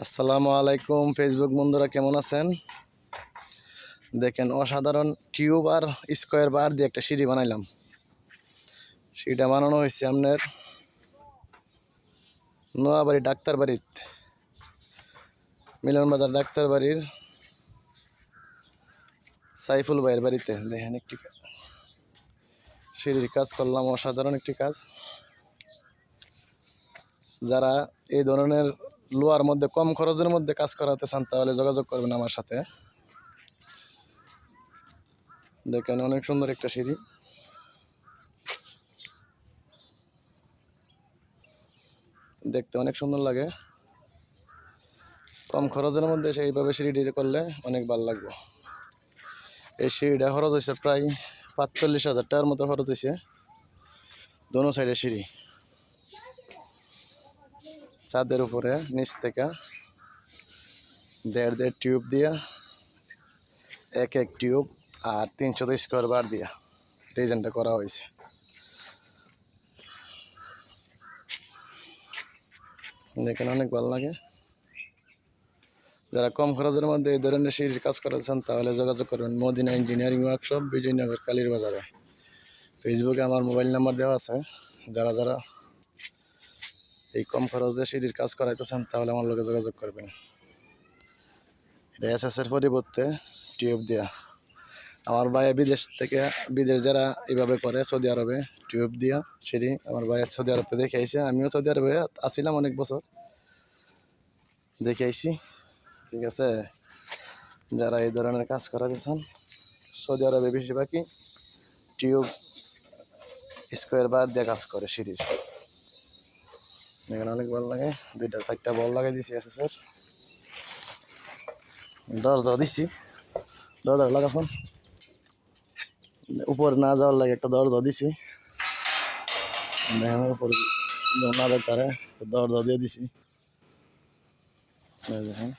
আসসালামু আলাইকুম ফেসবুক বন্ধুরা, কেমন আছেন? দেখেন, অসাধারণ টিউব আর স্কোয়ার বার দিয়ে একটা সিঁড়ি বানাইলাম। সিঁড়িটা বানানো হয়েছে আপনার নোয়াবাড়ি ডাক্তার বাড়ির, মিলন বাজার ডাক্তার বাড়ির সাইফুল ভাইয়ের বাড়িতে। দেখেন, একটি সিঁড়ির কাজ করলাম, অসাধারণ একটি কাজ। যারা এই ধরনের লোহার মধ্যে কম খরচের মধ্যে কাজ করাতে চান তাহলে যোগাযোগ করবেন আমার সাথে। দেখেন, অনেক সুন্দর একটা সিঁড়ি, দেখতে অনেক সুন্দর লাগে। কম খরচের মধ্যে সেইভাবে সিঁড়িটি করলে অনেক ভালো লাগবে। এই সিঁড়িটা খরচ হয়েছে প্রায় ৪৫,০০০ টাকার মতো খরচ হয়েছে। দোনো সাইডে সিঁড়ি, ছাদের উপরে নিচ থেকে দেড় টিউব দিয়া, এক টিউব আর ৩০০ স্কোয়ার বার দিয়া ডিজাইনটা করা হয়েছে। দেখেন, অনেক ভালো লাগে। যারা কম খরচের মধ্যে এই ধরনের সিঁড়ির কাজ করেছেন তাহলে যোগাযোগ করবেন মদিনা ইঞ্জিনিয়ারিং ওয়ার্কশপ, বিজয়নগর, কালীর বাজারে। ফেসবুকে আমার মোবাইল নাম্বার দেওয়া আছে। যারা যারা এই কম খরচে সিঁড়ির কাজ করাইতেছেন তাহলে আমার লোকে যোগাযোগ করবেন। এটা এসএসের পরিবর্তে টিউব দেওয়া। আমার ভাই বিদেশ যারা এইভাবে করে, সৌদি আরবে টিউব দিয়া সিঁড়ি, আমার ভাই সৌদি আরবতে দেখে আইসে। আমিও সৌদি আরবে আসছিলাম অনেক বছর, দেখে আইসি। ঠিক আছে, যারা এই ধরনের কাজ করাতেছেন সৌদি আরবে বেশিরভাগই টিউব স্কোয়ার বার দিয়ে কাজ করে সিঁড়ির। এখানে অনেক ভালো লাগে। 2টা 4টা বল লাগাই দিছি এসএসের, দরজা দিছি। দরজা লাগাখন উপরে না যাওয়ার লাগে একটা দরজা দিছি। দেখেন, উপরে না যেতে পারে, দরজা দিয়ে দিছি। দেখেন।